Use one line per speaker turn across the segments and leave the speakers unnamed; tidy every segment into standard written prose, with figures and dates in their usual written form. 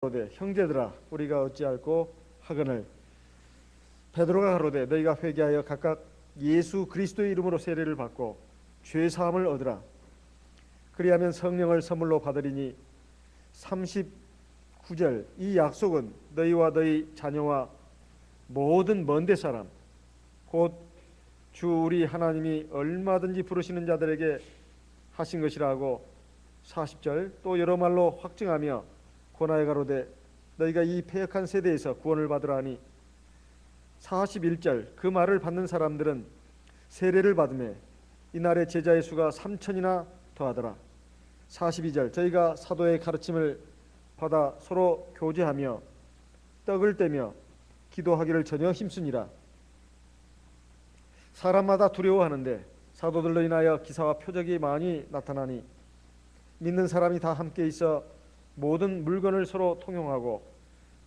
가로되 형제들아 우리가 어찌할꼬 하거늘 베드로가 가로되 너희가 회개하여 각각 예수 그리스도의 이름으로 세례를 받고 죄 사함을 얻으라. 그리하면 성령을 선물로 받으리니 39절 이 약속은 너희와 너희 자녀와 모든 먼데 사람 곧 주 우리 하나님이 얼마든지 부르시는 자들에게 하신 것이라고 40절 또 여러 말로 확증하며 권하여 가로되 너희가 이 패역한 세대에서 구원을 받으라 하니 41절 그 말을 받는 사람들은 세례를 받으매 이날의 제자의 수가 3천이나 더하더라. 42절 저희가 사도의 가르침을 받아 서로 교제하며 떡을 떼며 기도하기를 전혀 힘쓰니라. 사람마다 두려워하는데 사도들로 인하여 기사와 표적이 많이 나타나니 믿는 사람이 다 함께 있어 모든 물건을 서로 통용하고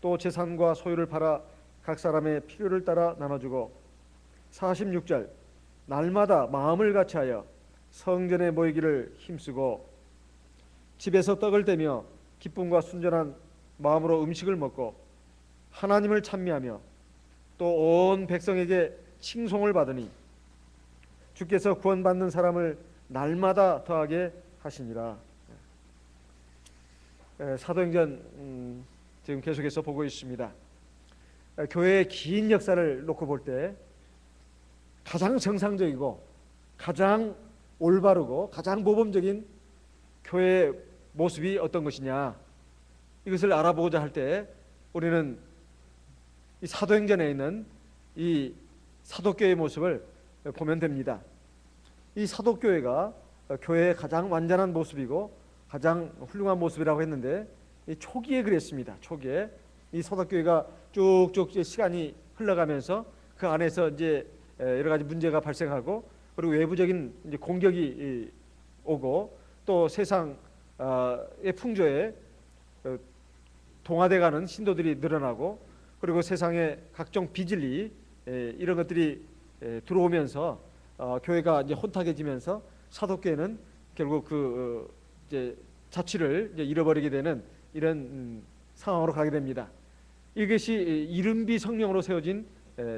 또 재산과 소유를 팔아 각 사람의 필요를 따라 나눠주고 46절 날마다 마음을 같이하여 성전에 모이기를 힘쓰고 집에서 떡을 떼며 기쁨과 순전한 마음으로 음식을 먹고 하나님을 찬미하며 또 온 백성에게 칭송을 받으니 주께서 구원받는 사람을 날마다 더하게 하시니라. 사도행전 지금 계속해서 보고 있습니다. 교회의 긴 역사를 놓고 볼 때 가장 정상적이고 가장 올바르고 가장 모범적인 교회의 모습이 어떤 것이냐 이것을 알아보고자 할 때 우리는 이 사도행전에 있는 이 사도교회의 모습을 보면 됩니다. 이 사도교회가 교회의 가장 완전한 모습이고 가장 훌륭한 모습이라고 했는데 이 초기에 그랬습니다. 초기에 이 사도교회가 쭉쭉 시간이 흘러가면서 그 안에서 이제 여러 가지 문제가 발생하고 그리고 외부적인 이제 공격이 오고 또 세상의 풍조에 동화돼가는 신도들이 늘어나고 그리고 세상에 각종 비진리 이런 것들이 들어오면서 교회가 이제 혼탁해지면서 사도교회는 결국 이제 자취를 이제 잃어버리게 되는 이런 상황으로 가게 됩니다. 이것이 이른비 성령으로 세워진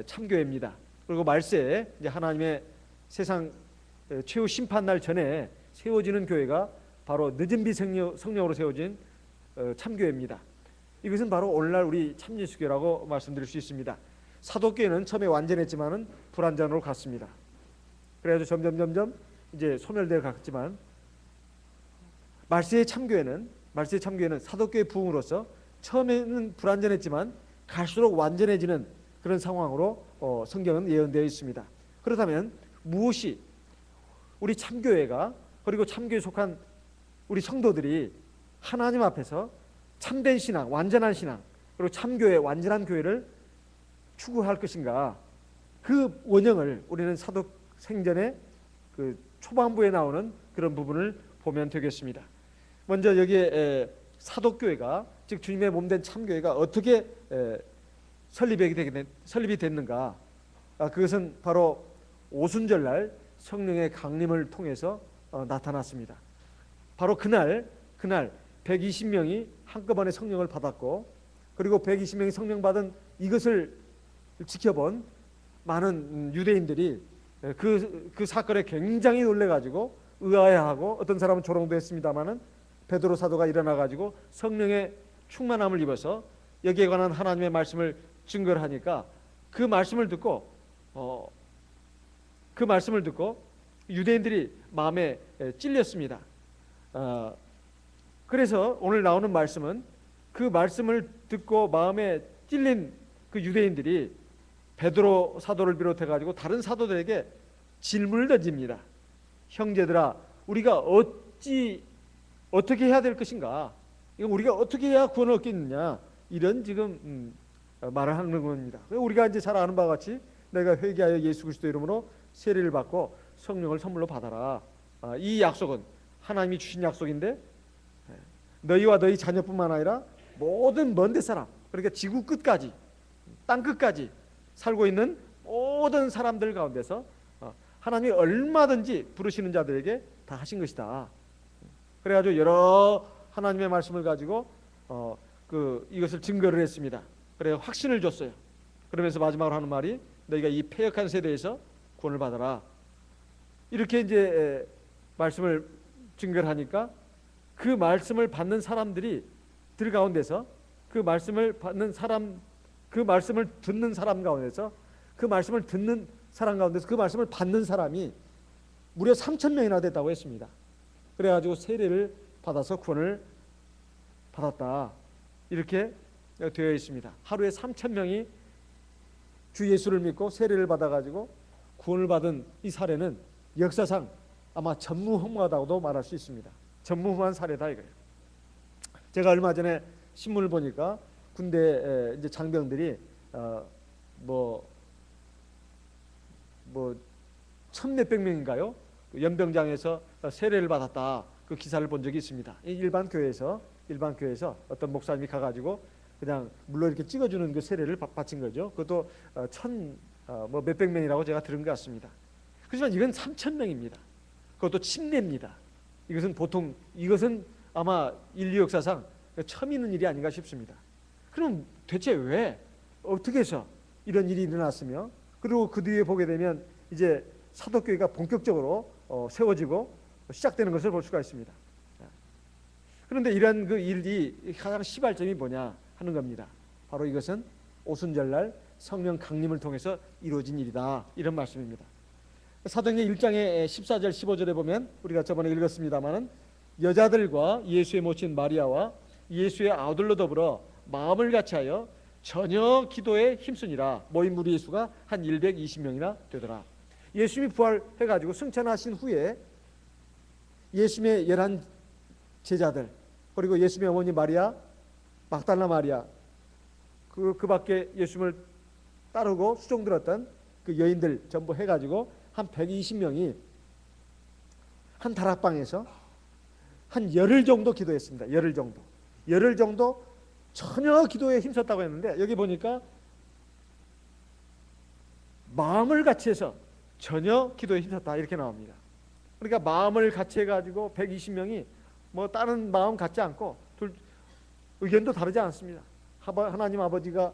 참교회입니다. 그리고 말세에 이제 하나님의 세상 최후 심판날 전에 세워지는 교회가 바로 늦은비 성령으로 세워진 참교회입니다. 이것은 바로 오늘날 우리 참예수교라고 말씀드릴 수 있습니다. 사도교회는 처음에 완전했지만은 불완전으로 갔습니다. 그래가지고 점점 이제 소멸되어 갔지만 말세의 참교회는 사도교회 부흥으로서 처음에는 불완전했지만 갈수록 완전해지는 그런 상황으로 성경은 예언되어 있습니다. 그렇다면 무엇이 우리 참교회가 그리고 참교회에 속한 우리 성도들이 하나님 앞에서 참된 신앙, 완전한 신앙 그리고 참교회, 완전한 교회를 추구할 것인가 그 원형을 우리는 사도행전의 그 초반부에 나오는 그런 부분을 보면 되겠습니다. 먼저 여기에 사도교회가 즉 주님의 몸된 참교회가 어떻게 설립이 됐는가 그것은 바로 오순절날 성령의 강림을 통해서 나타났습니다. 바로 그날 120명이 한꺼번에 성령을 받았고 그리고 120명이 성령 받은 이것을 지켜본 많은 유대인들이 그 사건에 굉장히 놀래가지고 의아해하고 어떤 사람은 조롱도 했습니다마는 베드로 사도가 일어나가지고 성령의 충만함을 입어서 여기에 관한 하나님의 말씀을 증거를 하니까 그 말씀을 듣고 유대인들이 마음에 찔렸습니다. 그래서 오늘 나오는 말씀은 그 말씀을 듣고 마음에 찔린 그 유대인들이 베드로 사도를 비롯해가지고 다른 사도들에게 질문을 던집니다. 형제들아 우리가 어떻게 해야 될 것인가? 이거 우리가 어떻게 해야 구원을 얻겠느냐? 이런 지금 말을 하는 겁니다. 우리가 이제 잘 아는 바와 같이 내가 회개하여 예수 그리스도 이름으로 세례를 받고 성령을 선물로 받아라. 이 약속은 하나님이 주신 약속인데 너희와 너희 자녀뿐만 아니라 모든 먼데 사람 그러니까 지구 끝까지 땅 끝까지 살고 있는 모든 사람들 가운데서 하나님이 얼마든지 부르시는 자들에게 다 하신 것이다. 그래가지고 여러 하나님의 말씀을 가지고 이것을 증거를 했습니다. 그래 확신을 줬어요. 그러면서 마지막으로 하는 말이 너희가 이 패역한 세대에서 구원을 받아라. 이렇게 이제 말씀을 증거를 하니까 그 말씀을 받는 사람들이 들 가운데서 그 말씀을 받는 사람, 그 말씀을 듣는 사람 가운데서 그 말씀을 듣는 사람 가운데서 그 말씀을 받는 사람이 무려 3,000명이나 됐다고 했습니다. 그래가지고 세례를 받아서 구원을 받았다. 이렇게 되어 있습니다. 하루에 3,000명이 주 예수를 믿고 세례를 받아가지고 구원을 받은 이 사례는 역사상 아마 전무후무하다고도 말할 수 있습니다. 전무후무한 사례다 이거예요. 제가 얼마 전에 신문을 보니까 군대 이제 장병들이 천몇백 명인가요? 연병장에서 세례를 받았다. 그 기사를 본 적이 있습니다. 일반 교회에서 어떤 목사님이 가가지고 그냥 물로 이렇게 찍어주는 그 세례를 바친 거죠. 그것도 몇백 명이라고 제가 들은 것 같습니다. 그렇지만 이건 3,000명입니다. 그것도 침례입니다. 이것은 아마 인류 역사상 처음 있는 일이 아닌가 싶습니다. 그럼 대체 왜 어떻게 해서 이런 일이 일어났으며 그리고 그 뒤에 보게 되면 이제 사도교회가 본격적으로 세워지고 시작되는 것을 볼 수가 있습니다. 그런데 이런 그 일이 가장 시발점이 뭐냐 하는 겁니다. 바로 이것은 오순절날 성령 강림을 통해서 이루어진 일이다. 이런 말씀입니다. 사도행전 1장의 14절 15절에 보면 우리가 저번에 읽었습니다마는 여자들과 예수의 모친 마리아와 예수의 아들로 더불어 마음을 같이하여 전혀 기도에 힘쓰니라. 모인 무리의 수가 한 120명이나 되더라. 예수님이 부활해가지고 승천하신 후에 예수님의 11 제자들 그리고 예수님의 어머니 마리아, 막달라 마리아 그 밖에 예수님을 따르고 수종들었던 그 여인들 전부 해가지고 한 120명이 한 다락방에서 한 열흘 정도 기도했습니다. 열흘 정도 전혀 기도에 힘썼다고 했는데 여기 보니까 마음을 같이 해서 전혀 기도에 힘썼다 이렇게 나옵니다. 그러니까 마음을 같이 해가지고 120명이 뭐 다른 마음 갖지 않고 의견도 다르지 않습니다. 하나님 아버지가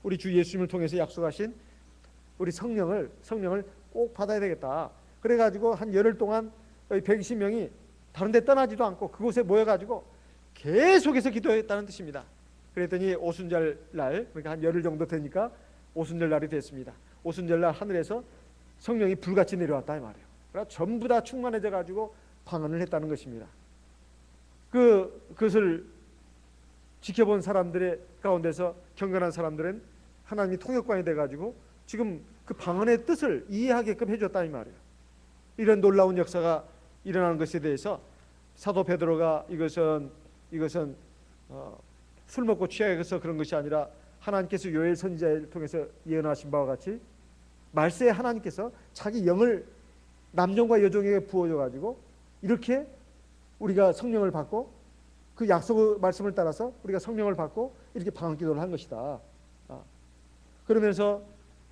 우리 주 예수님을 통해서 약속하신 우리 성령을 꼭 받아야 되겠다. 그래가지고 한 열흘 동안 120명이 다른 데 떠나지도 않고 그곳에 모여가지고 계속해서 기도했다는 뜻입니다. 그랬더니 오순절 날 그러니까 한 열흘 정도 되니까 오순절 날이 됐습니다. 오순절 날 하늘에서 성령이 불같이 내려왔다 이 말이에요. 그러니까 전부 다 충만해져 가지고 방언을 했다는 것입니다. 그것을 지켜본 사람들의 가운데서 경건한 사람들은 하나님이 통역관이 돼가지고 지금 그 방언의 뜻을 이해하게끔 해줬다 이 말이에요. 이런 놀라운 역사가 일어나는 것에 대해서 사도 베드로가 이것은 술 먹고 취해서 그런 것이 아니라 하나님께서 요엘 선지자를 통해서 예언하신 바와 같이 말세에 하나님께서 자기 영을 남종과 여종에게 부어줘 가지고 이렇게 우리가 성령을 받고 그 약속의 말씀을 따라서 우리가 성령을 받고 이렇게 방언 기도를 한 것이다. 그러면서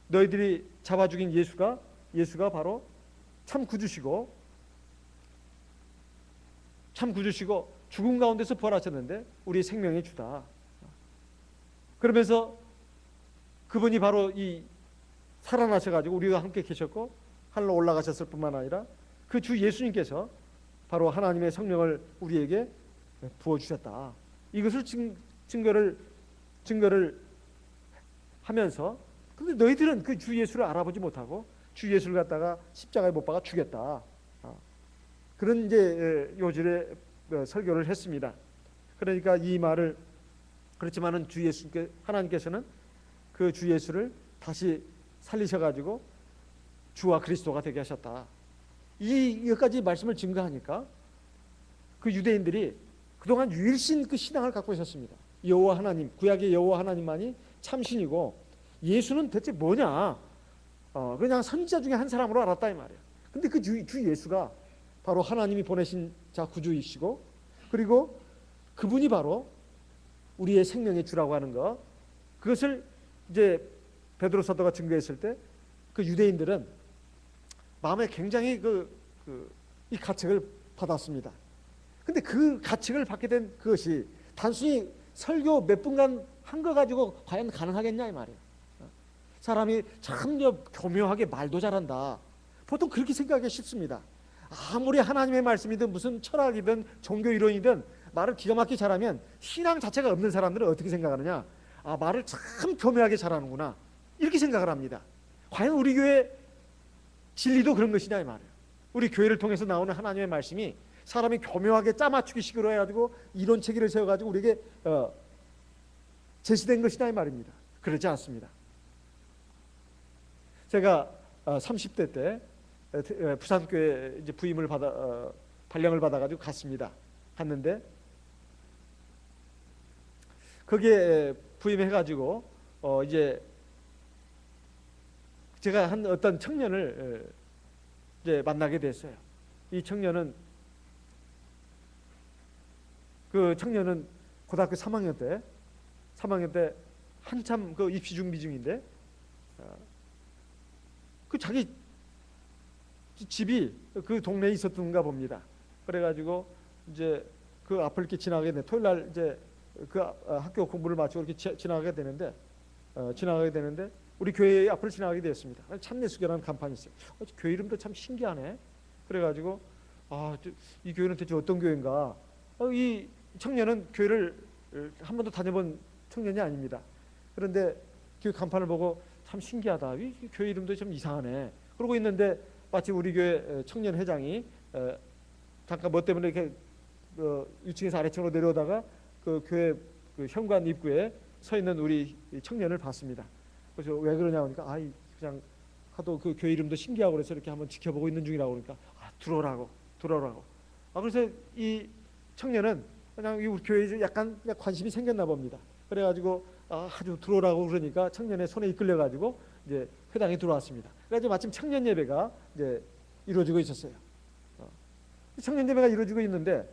너희들이 잡아 죽인 예수가 바로 참 구주시고 죽음 가운데서 부활하셨는데 우리 생명의 주다. 그러면서 그분이 바로 이 살아나셔가지고 우리와 함께 계셨고 하늘로 올라가셨을 뿐만 아니라 그 주 예수님께서 바로 하나님의 성령을 우리에게 부어주셨다. 이것을 증거를 하면서 근데 너희들은 그 주 예수를 알아보지 못하고 주 예수를 갖다가 십자가에 못 박아 죽였다. 그런 이제 요절에 설교를 했습니다. 그러니까 이 말을 그렇지만은 주 예수께 하나님께서는 그 주 예수를 다시 살리셔가지고 주와 그리스도가 되게 하셨다. 이것까지 말씀을 증거하니까 그 유대인들이 그동안 유일신 그 신앙을 갖고 있었습니다. 여호와 하나님, 구약의 여호와 하나님만이 참신이고 예수는 대체 뭐냐? 그냥 선지자 중에 한 사람으로 알았다 이 말이에요. 근데 그 주 예수가 바로 하나님이 보내신 자 구주이시고 그리고 그분이 바로 우리의 생명의 주라고 하는 것 그것을 이제 베드로 사도가 증거했을 때 그 유대인들은 마음에 굉장히 이 가책을 받았습니다. 근데 그 가책을 받게 된 그것이 단순히 설교 몇 분간 한 거 가지고 과연 가능하겠냐 이 말이에요. 사람이 참 교묘하게 말도 잘한다. 보통 그렇게 생각하기 쉽습니다. 아무리 하나님의 말씀이든 무슨 철학이든 종교 이론이든 말을 기가 막히게 잘하면 신앙 자체가 없는 사람들은 어떻게 생각하느냐? 아, 말을 참 교묘하게 잘하는구나, 이렇게 생각을 합니다. 과연 우리 교회 진리도 그런 것이냐 이 말이에요. 우리 교회를 통해서 나오는 하나님의 말씀이 사람이 교묘하게 짜맞추기식으로 해가지고 이론 체계를 세워가지고 우리에게 제시된 것이냐 이 말입니다. 그렇지 않습니다. 제가 30대 때 부산교회 이제 부임을 받아 발령을 받아가지고 갔는데 거기에 부임해가지고 이제 제가 한 어떤 청년을 이제 만나게 됐어요. 이 청년은 고등학교 3학년 때 한참 그 입시 준비 중인데 그 자기 집이 그 동네에 있었던가 봅니다. 그래가지고 이제 그 앞을 이렇게 지나가게 돼. 토요일 날 이제 그 학교 공부를 마치고 이렇게 지나가게 되는데 우리 교회 앞을 지나가게 되었습니다. 참내수교라는 간판이 있어요. 교회 이름도 참 신기하네. 그래가지고 이 교회는 대체 어떤 교회인가? 이 청년은 교회를 한 번도 다녀본 청년이 아닙니다. 그런데 그 간판을 보고 참 신기하다. 이 교회 이름도 좀 이상하네. 그러고 있는데 마치 우리 교회 청년 회장이 잠깐 뭐 때문에 이렇게 위층에서 아래층으로 내려오다가 그 교회 그 현관 입구에 서 있는 우리 청년을 봤습니다. 그래서 왜 그러냐 하니까 그냥 하도 그 교회 이름도 신기하고 그래서 이렇게 한번 지켜보고 있는 중이라고 그러니까 들어오라고. 그래서 이 청년은 그냥 우리 교회에 약간 관심이 생겼나 봅니다. 그래가지고 아주 들어오라고 그러니까 청년의 손에 이끌려가지고 이제 회당에 들어왔습니다. 그래가지고 마침 청년 예배가 이제 이루어지고 있었어요. 청년 예배가 이루어지고 있는데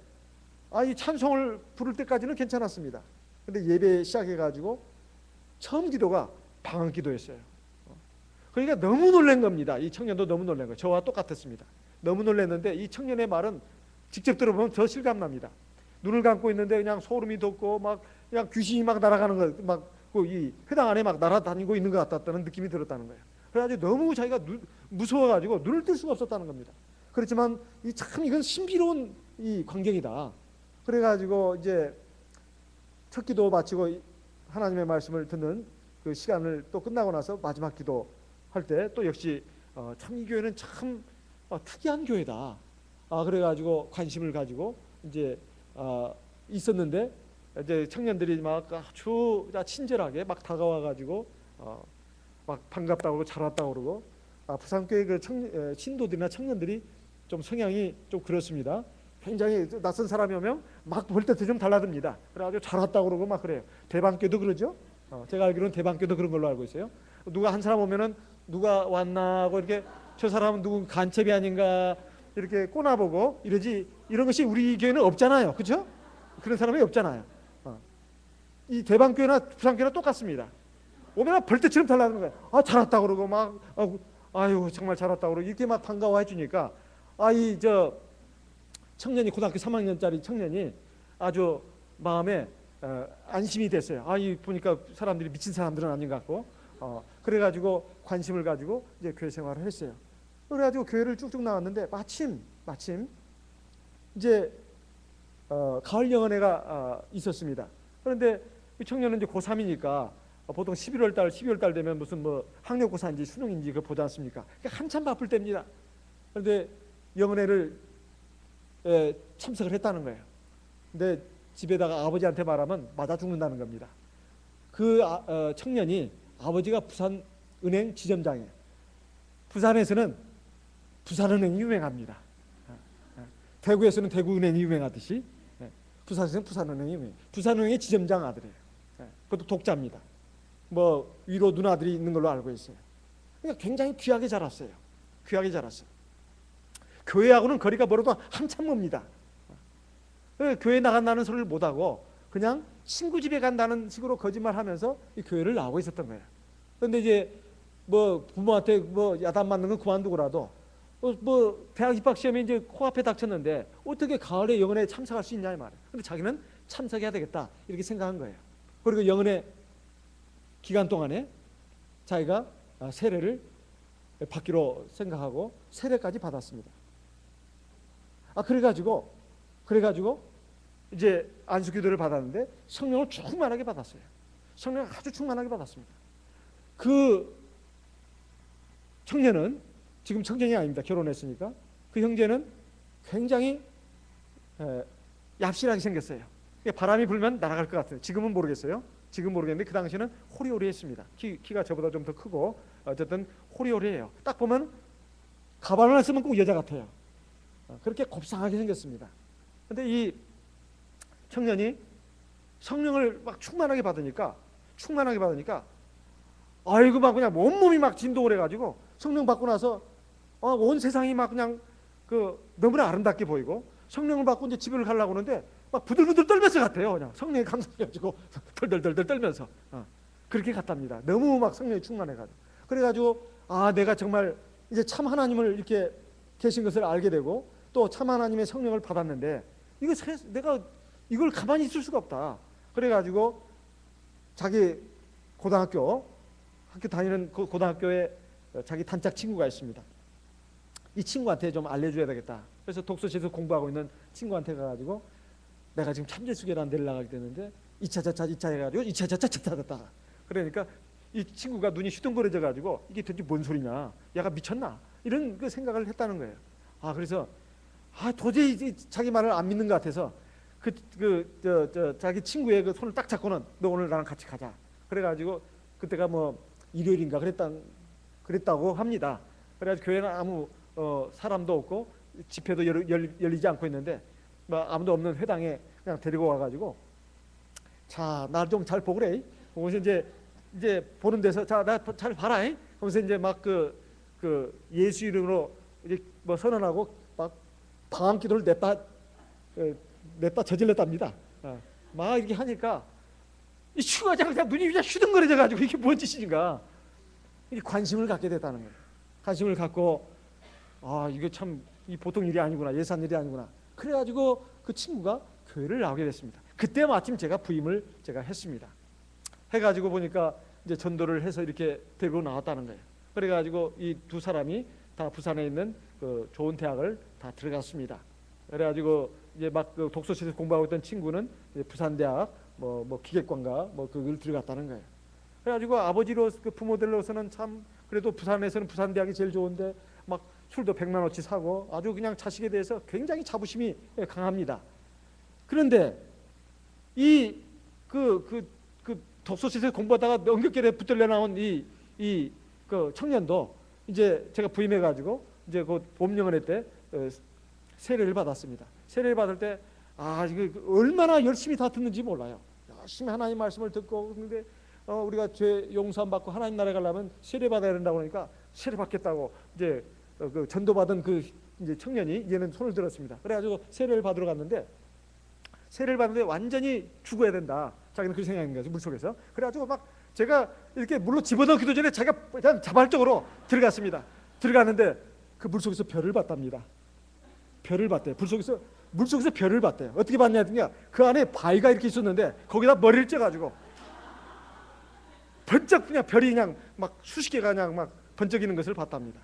이 찬송을 부를 때까지는 괜찮았습니다. 근데 예배 시작해가지고 처음 기도가 방언 기도였어요. 그러니까 너무 놀란 겁니다. 이 청년도 너무 놀란 거예요. 저와 똑같았습니다. 너무 놀랐는데 이 청년의 말은 직접 들어보면 더 실감납니다. 눈을 감고 있는데 그냥 소름이 돋고 막 그냥 귀신이 막 날아가는 거, 막 이 회당 안에 막 날아다니고 있는 것 같다는 느낌이 들었다는 거예요. 그래가지고 너무 자기가 무서워가지고 눈을 뜰 수가 없었다는 겁니다. 그렇지만 참 이건 신비로운 이 광경이다. 그래가지고 이제 첫 기도 마치고 하나님의 말씀을 듣는 그 시간을 또 끝나고 나서 마지막 기도 할 때 또 역시 참 이 교회는 참 특이한 교회다. 그래가지고 관심을 가지고 이제 있었는데 이제 청년들이 막 아주 친절하게 막 다가와가지고 막 반갑다고 그러고 잘 왔다고 그러고 부산교회 그 신도들이나 청년들이 좀 성향이 좀 그렇습니다. 굉장히 낯선 사람이 오면 막 볼 때 좀 달라듭니다. 그래가지고 잘 왔다고 그러고 막 그래요. 대방교도 그러죠. 제가 알기로는 대방교도 그런 걸로 알고 있어요. 누가 한 사람 오면은 누가 왔나 하고 이렇게 저 사람은 누구 간첩이 아닌가 이렇게 꼬나보고 이러지, 이런 것이 우리 교회는 없잖아요. 그렇죠? 그런 사람이 없잖아요. 이 대방교회나 부산교회나 똑같습니다. 오면 벌떼처럼 달라드는 거예요. 잘 왔다고 그러고 막 아유 정말 잘 왔다고 그러고 이렇게 막 반가워해 주니까 청년이 고등학교 3학년짜리 청년이 아주 마음에 안심이 됐어요. 보니까 사람들이 미친 사람들은 아닌 것 같고 그래가지고 관심을 가지고 이제 교회 생활을 했어요. 그래가지고 교회를 쭉쭉 나왔는데 마침 이제 가을 영언회가 있었습니다. 그런데 이 청년은 이제 고3이니까 보통 11월 달 되면 무슨 뭐 학력고사인지 수능인지 그거 보지 않습니까? 그러니까 한참 바쁠 때입니다. 그런데 영언회를 참석을 했다는 거예요. 근데 집에다가 아버지한테 말하면 맞아 죽는다는 겁니다. 그 청년이 아버지가 부산은행 지점장이에요. 부산에서는 부산은행이 유명합니다. 대구에서는 대구은행이 유명하듯이 부산에서는 부산은행이 유명해요. 부산은행의 지점장 아들이에요. 그것도 독자입니다. 뭐 위로 누나들이 있는 걸로 알고 있어요. 그러니까 굉장히 귀하게 자랐어요. 교회하고는 거리가 멀어도 한참 멉니다. 교회 나간다는 소리를 못하고 그냥 친구 집에 간다는 식으로 거짓말하면서 이 교회를 나오고 있었던 거예요. 그런데 이제 뭐 부모한테 뭐 야단 맞는 건 그만두고라도 뭐 대학 입학 시험이 이제 코앞에 닥쳤는데 어떻게 가을에 영언회에 참석할 수 있냐 이 말이에요. 근데 자기는 참석해야 되겠다 이렇게 생각한 거예요. 그리고 영은의 기간 동안에 자기가 세례를 받기로 생각하고 세례까지 받았습니다. 그래가지고 이제 안수기도를 받았는데 성령을 충만하게 받았어요. 성령을 아주 충만하게 받았습니다. 그 청년은 지금 청년이 아닙니다. 결혼했으니까. 그 형제는 굉장히 얍실하게 생겼어요. 바람이 불면 날아갈 것 같아요. 지금은 모르겠어요. 지금 모르겠는데 그 당시에는 호리호리했습니다. 키가 저보다 좀 더 크고 어쨌든 호리호리해요. 딱 보면 가발을 쓰면 꼭 여자 같아요. 그렇게 곱상하게 생겼습니다. 근데 이 청년이 성령을 막 충만하게 받으니까 아이고 막 그냥 온몸이 막 진동을 해가지고 성령 받고 나서 온 세상이 막 그냥 너무나 아름답게 보이고 성령을 받고 이제 집을 가려고 하는데 막 부들부들 떨면서 갔대요. 그냥 성령에 감사해가지고 덜덜덜덜 떨면서 그렇게 갔답니다. 너무 막 성령이 충만해가지고 그래가지고 내가 정말 이제 참 하나님을 이렇게 계신 것을 알게 되고 또 참 하나님의 성령을 받았는데 내가 이걸 가만히 있을 수가 없다. 그래가지고 자기 학교 다니는 그 고등학교에 자기 단짝 친구가 있습니다. 이 친구한테 좀 알려줘야 되겠다. 그래서 독서실에서 공부하고 있는 친구한테 가가지고 내가 지금 참재수계라는 데를 나가게 되는데 2차 해가지고 2차 찾았다. 그러니까 이 친구가 눈이 휘둥그레져 가지고 이게 도대체 뭔 소리냐, 얘가 미쳤나, 이런 그 생각을 했다는 거예요. 그래서 도저히 자기 말을 안 믿는 것 같아서 자기 친구의 그 손을 딱 잡고는 너 오늘 나랑 같이 가자. 그래가지고 그때가 뭐 일요일인가 그랬다고 합니다. 그래가지고 교회는 아무 사람도 없고 집회도 열리지 않고 있는데 아무도 없는 회당에 그냥 데리고 와가지고 자, 나 좀 잘 보그래. 그래서 이제 보는 데서 자, 나 잘 봐라. 그러면서 이제 막 그 예수 이름으로 이제 뭐 선언하고 막 방언기도를 냈다 저질렀답니다. 막 이렇게 하니까 이 친구가 그냥 눈이 그냥 휘둥그레져가지고 이게 뭔 짓인가 이게 관심을 갖게 됐다는 거예요. 관심을 갖고 이게 참 이 보통 일이 아니구나, 예산 일이 아니구나. 그래가지고 그 친구가 교회를 나오게 됐습니다. 그때 마침 제가 부임을 했습니다. 해가지고 보니까 이제 전도를 해서 이렇게 데리고 나왔다는 거예요. 그래가지고 이 두 사람이 다 부산에 있는 그 좋은 대학을 다 들어갔습니다. 그래가지고 이제 막 그 독서실에서 공부하고 있던 친구는 이제 부산대학 뭐 기계과인가 그걸 들어갔다는 거예요. 그래가지고 아버지로 그 부모들로서는 참 그래도 부산에서는 부산대학이 제일 좋은데 막 술도 100만원치 사고 아주 그냥 자식에 대해서 굉장히 자부심이 강합니다. 그런데 이 독서실에서 공부하다가 엉겹결에 붙들려 나온 그 청년도 이제 제가 부임해가지고 이제 그 봄영원회 때 세례를 받았습니다. 세례를 받을 때 이거 얼마나 열심히 다 듣는지 몰라요. 열심히 하나님 말씀을 듣고 근데 우리가 죄 용서함 받고 하나님 나라에 가려면 세례 받아야 된다고 하니까 세례 받겠다고 이제 그 전도받은 그 이제 청년이 얘는 손을 들었습니다. 그래가지고 세례를 받으러 갔는데 세례를 받는데 완전히 죽어야 된다. 자기는 그렇게 생각한 거죠, 물속에서. 그래가지고 막 제가 이렇게 물로 집어넣기도 전에 자기가 그냥 자발적으로 들어갔습니다. 들어갔는데 그 물속에서 별을 봤답니다. 별을 봤대요. 물속에서 별을 봤대요. 어떻게 봤냐니까 그 안에 바위가 이렇게 있었는데 거기다 머리를 쪄가지고 번쩍 그냥 별이 그냥 막 수십 개가 그냥 막 번쩍이는 것을 봤답니다.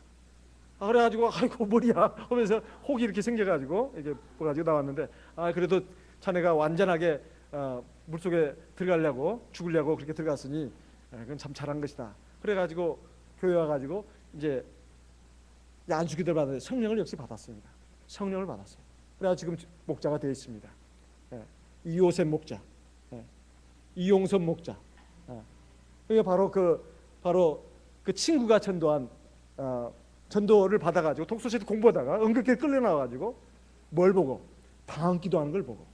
그래가지고 아이고 머리야 하면서 혹이 이렇게 생겨가지고 이게 가지고 나왔는데 그래도 자네가 완전하게 물속에 들어가려고 죽으려고 그렇게 들어갔으니 그건 참 잘한 것이다. 그래가지고 교회 와가지고 이제 안수기도를 받았는데 성령을 역시 받았습니다. 성령을 받았어요. 그래서 지금 목자가 되어 있습니다. 이호셉 목자, 이용선 목자. 이게 바로 그 친구가 전도한 전도를 받아가지고 독서실에서 공부하다가 은근히 끌려 나와가지고 뭘 보고 방언기도하는 걸 보고.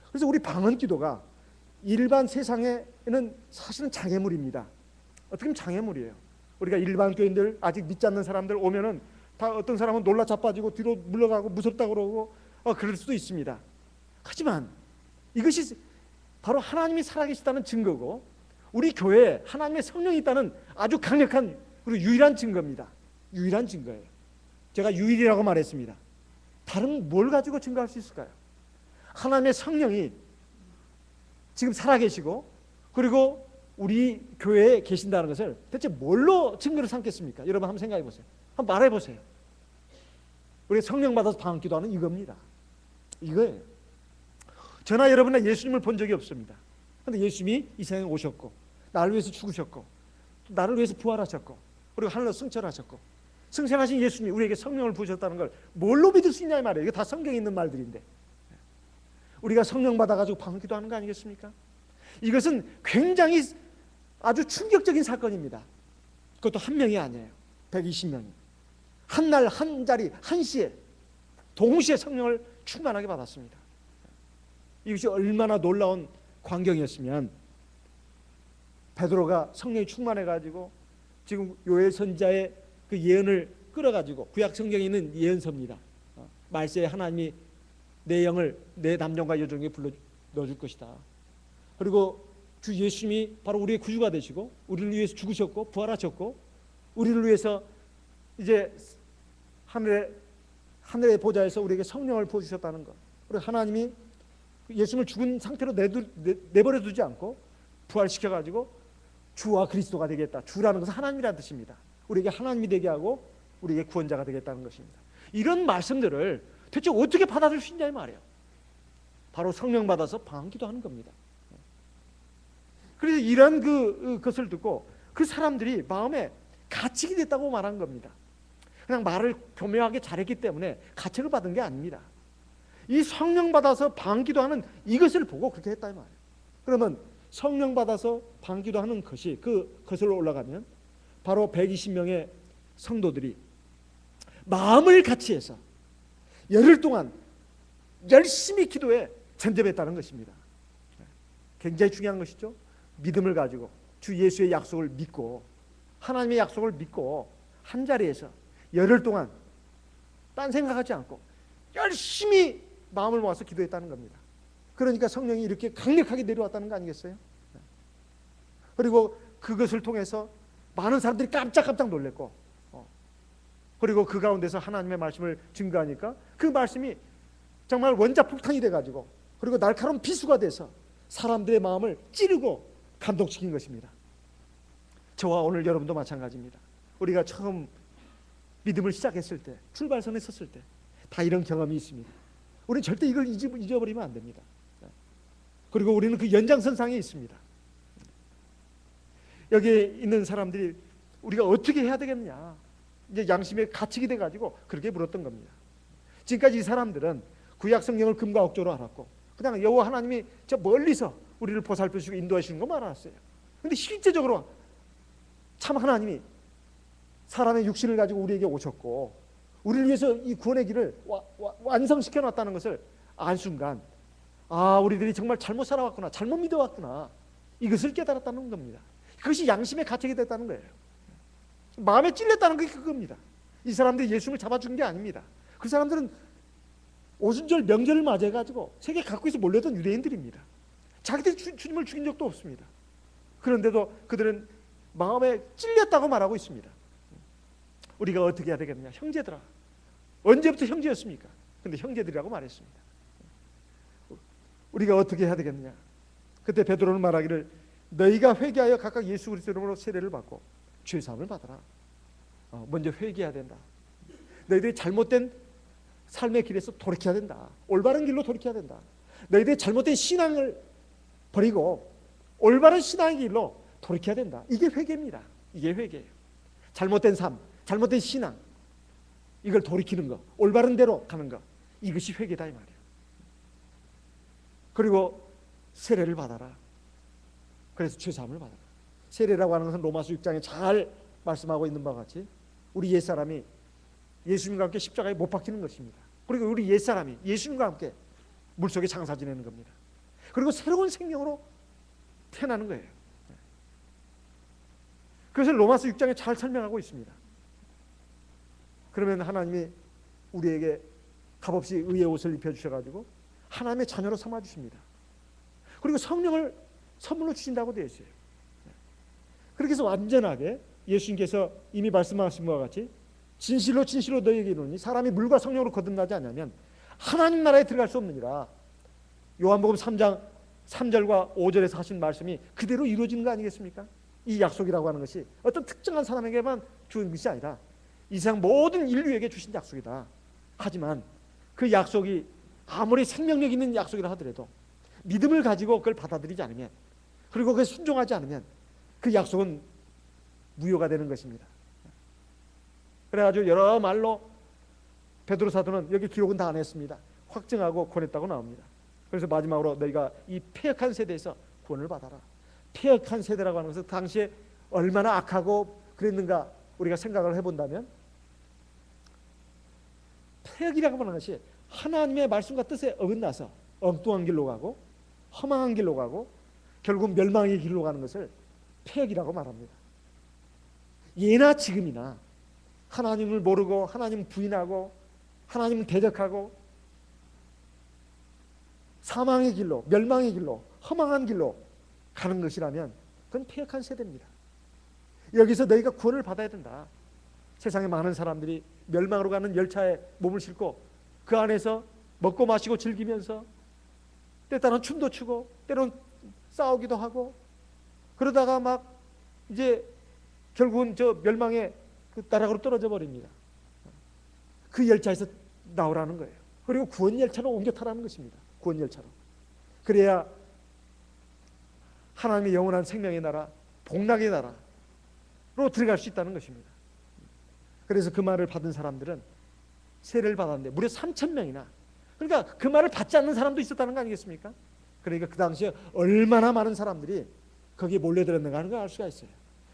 그래서 우리 방언기도가 일반 세상에는 사실은 장애물입니다. 어떻게 보면 장애물이에요. 우리가 일반 교인들 아직 믿지 않는 사람들 오면은 다 어떤 사람은 놀라 자빠지고 뒤로 물러가고 무섭다고 그러고 그럴 수도 있습니다. 하지만 이것이 바로 하나님이 살아계시다는 증거고 우리 교회에 하나님의 성령이 있다는 아주 강력한 그리고 유일한 증거입니다. 유일한 증거예요. 제가 유일이라고 말했습니다. 다른 뭘 가지고 증거할 수 있을까요? 하나님의 성령이 지금 살아계시고 그리고 우리 교회에 계신다는 것을 대체 뭘로 증거를 삼겠습니까? 여러분 한번 생각해 보세요. 한번 말해 보세요. 우리가 성령 받아서 방언 기도하는 이겁니다. 이거예요. 저나 여러분은 예수님을 본 적이 없습니다. 그런데 예수님이 이 세상에 오셨고 나를 위해서 죽으셨고 나를 위해서 부활하셨고 그리고 하늘로 승천하셨고 승천하신 예수님이 우리에게 성령을 부으셨다는 걸 뭘로 믿을 수 있냐 이 말이에요. 이게 다 성경에 있는 말들인데 우리가 성령 받아가지고 방언 기도하는 거 아니겠습니까? 이것은 굉장히 아주 충격적인 사건입니다. 그것도 한 명이 아니에요. 120명이 한 날 한 자리 한 시에 동시에 성령을 충만하게 받았습니다. 이것이 얼마나 놀라운 광경이었으면 베드로가 성령이 충만해가지고 지금 요엘 선지자의 그 예언을 끌어가지고 구약 성경에 있는 예언서입니다. 말세에 하나님이 내 영을 내 남정과 여종에게 불러 넣어줄 것이다. 그리고 주 예수님이 바로 우리의 구주가 되시고 우리를 위해서 죽으셨고 부활하셨고 우리를 위해서 이제 하늘의 보좌에서 우리에게 성령을 부어주셨다는 것. 그리고 하나님이 예수님을 죽은 상태로 내버려 두지 않고 부활시켜가지고 주와 그리스도가 되겠다. 주라는 것은 하나님이라는 뜻입니다. 우리에게 하나님이 되게 하고 우리에게 구원자가 되겠다는 것입니다. 이런 말씀들을 대체 어떻게 받아들일 수 있냐 이 말이에요. 바로 성령 받아서 방언 기도하는 겁니다. 그래서 이런 그것을 듣고 그 사람들이 마음에 가책이 됐다고 말한 겁니다. 그냥 말을 교묘하게 잘했기 때문에 가책을 받은 게 아닙니다. 이 성령 받아서 방언 기도하는 이것을 보고 그렇게 했다 이 말이에요. 그러면 성령 받아서 방언 기도하는 것이 그것으로 올라가면 바로 120명의 성도들이 마음을 같이 해서 열흘 동안 열심히 기도에 전접했다는 것입니다. 굉장히 중요한 것이죠. 믿음을 가지고 주 예수의 약속을 믿고 하나님의 약속을 믿고 한 자리에서 열흘 동안 딴 생각하지 않고 열심히 마음을 모아서 기도했다는 겁니다. 그러니까 성령이 이렇게 강력하게 내려왔다는 거 아니겠어요? 그리고 그것을 통해서 많은 사람들이 깜짝깜짝 놀랐고 그리고 그 가운데서 하나님의 말씀을 증거하니까 그 말씀이 정말 원자폭탄이 돼가지고 그리고 날카로운 비수가 돼서 사람들의 마음을 찌르고 감동시킨 것입니다. 저와 오늘 여러분도 마찬가지입니다. 우리가 처음 믿음을 시작했을 때 출발선에 섰을 때 다 이런 경험이 있습니다. 우리는 절대 이걸 잊어버리면 안 됩니다. 그리고 우리는 그 연장선상에 있습니다. 여기에 있는 사람들이 우리가 어떻게 해야 되겠냐 이제 양심에 갇히게 돼가지고 그렇게 물었던 겁니다. 지금까지 이 사람들은 구약 성경을 금과 억조로 알았고 그냥 여호와 하나님이 저 멀리서 우리를 보살피시고 인도하시는 것만 알았어요. 그런데 실제적으로 참 하나님이 사람의 육신을 가지고 우리에게 오셨고 우리를 위해서 이 구원의 길을 완성시켜 놨다는 것을 알 순간 우리들이 정말 잘못 살아왔구나 잘못 믿어왔구나 이것을 깨달았다는 겁니다. 그것이 양심의 가책이 됐다는 거예요. 마음에 찔렸다는 게 그겁니다. 이 사람들이 예수님을 잡아준 게 아닙니다. 그 사람들은 오순절 명절을 맞이해가지고 세계 각국에서 몰려던 유대인들입니다. 자기들이 주님을 죽인 적도 없습니다. 그런데도 그들은 마음에 찔렸다고 말하고 있습니다. 우리가 어떻게 해야 되겠느냐? 형제들아. 언제부터 형제였습니까? 근데 형제들이라고 말했습니다. 우리가 어떻게 해야 되겠느냐? 그때 베드로는 말하기를 너희가 회개하여 각각 예수 그리스도 이름으로 세례를 받고 죄 사함을 받아라. 먼저 회개해야 된다. 너희들이 잘못된 삶의 길에서 돌이켜야 된다. 올바른 길로 돌이켜야 된다. 너희들이 잘못된 신앙을 버리고 올바른 신앙의 길로 돌이켜야 된다. 이게 회개입니다. 이게 회개예요. 잘못된 삶, 잘못된 신앙 이걸 돌이키는 거, 올바른 대로 가는 거 이것이 회개다 이 말이에요. 그리고 세례를 받아라. 그래서 죄사함을 받아라. 세례라고 하는 것은 로마서 6장에 잘 말씀하고 있는 바와 같이 우리 옛사람이 예수님과 함께 십자가에 못 박히는 것입니다. 그리고 우리 옛사람이 예수님과 함께 물속에 장사 지내는 겁니다. 그리고 새로운 생명으로 태어나는 거예요. 그것을 로마서 6장에 잘 설명하고 있습니다. 그러면 하나님이 우리에게 값없이 의의 옷을 입혀주셔가지고 하나님의 자녀로 삼아주십니다. 그리고 성령을 선물로 주신다고 되어 있어요. 그렇게 해서 완전하게 예수님께서 이미 말씀하신 바와 같이 진실로 진실로 너희에게 이르노니 사람이 물과 성령으로 거듭나지 않으면 하나님 나라에 들어갈 수 없느니라. 요한복음 3장 3절과 5절에서 하신 말씀이 그대로 이루어지는 거 아니겠습니까? 이 약속이라고 하는 것이 어떤 특정한 사람에게만 주는 것이 아니라 이 세상 모든 인류에게 주신 약속이다. 하지만 그 약속이 아무리 생명력 있는 약속이라 하더라도 믿음을 가지고 그걸 받아들이지 않으면, 그리고 그에 순종하지 않으면 그 약속은 무효가 되는 것입니다. 그래가지고 여러 말로 베드로 사도는 여기 기록은 다 안 했습니다. 확증하고 권했다고 나옵니다. 그래서 마지막으로 너희가 이 패역한 세대에서 구원을 받아라. 패역한 세대라고 하는 것은 당시에 얼마나 악하고 그랬는가 우리가 생각을 해본다면, 패역이라고 하는 것이 하나님의 말씀과 뜻에 어긋나서 엉뚱한 길로 가고 허망한 길로 가고 결국 멸망의 길로 가는 것을 패역이라고 말합니다. 예나 지금이나 하나님을 모르고 하나님 부인하고 하나님을 대적하고 사망의 길로, 멸망의 길로, 허망한 길로 가는 것이라면 그건 패역한 세대입니다. 여기서 너희가 구원을 받아야 된다. 세상에 많은 사람들이 멸망으로 가는 열차에 몸을 싣고 그 안에서 먹고 마시고 즐기면서 때때로는 춤도 추고 때로는 싸우기도 하고 그러다가 막 이제 결국은 저 멸망의 그 나락으로 떨어져 버립니다. 그 열차에서 나오라는 거예요. 그리고 구원 열차로 옮겨 타라는 것입니다. 구원 열차로. 그래야 하나님의 영원한 생명의 나라, 복락의 나라로 들어갈 수 있다는 것입니다. 그래서 그 말을 받은 사람들은 세례를 받았는데 무려 3,000명이나, 그러니까 그 말을 받지 않는 사람도 있었다는 거 아니겠습니까? 그러니까 그 당시에 얼마나 많은 사람들이 거기에 몰려들었는가 하는 걸 알 수가 있어요.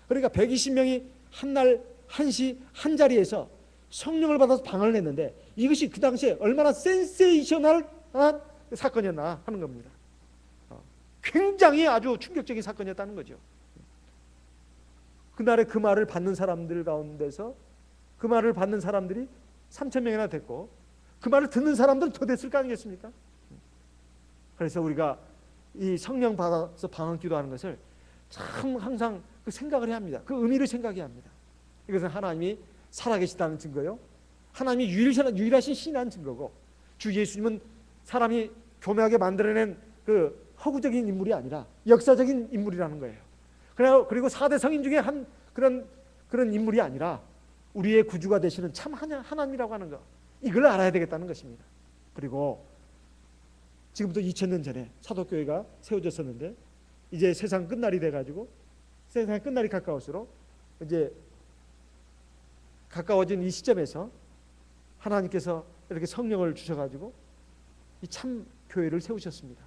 그러니까 120명이 한날 한시 한 자리에서 성령을 받아서 방언을 냈는데 이것이 그 당시에 얼마나 센세이셔널한 사건이었나 하는 겁니다. 굉장히 아주 충격적인 사건이었다는 거죠. 그날에 그 말을 받는 사람들 가운데서 그 말을 받는 사람들이 3,000명이나 됐고 그 말을 듣는 사람들은 더 됐을 거 아니겠습니까? 그래서 우리가 이 성령 받아서 방언 기도하는 것을 참 항상 그 생각을 해야 합니다. 그 의미를 생각해야 합니다. 이것은 하나님이 살아계시다는 증거요, 하나님이 유일하신 신이라는 증거고, 주 예수님은 사람이 교묘하게 만들어낸 그 허구적인 인물이 아니라 역사적인 인물이라는 거예요. 그리고 4대 성인 중에 한 그런 인물이 아니라 우리의 구주가 되시는 참 하나님이라고 하는 거, 이걸 알아야 되겠다는 것입니다. 그리고 지금부터 2000년 전에 사도교회가 세워졌었는데 이제 세상 끝날이 돼가지고 세상 끝날이 가까울수록 이제 가까워진 이 시점에서 하나님께서 이렇게 성령을 주셔가지고 이 참 교회를 세우셨습니다.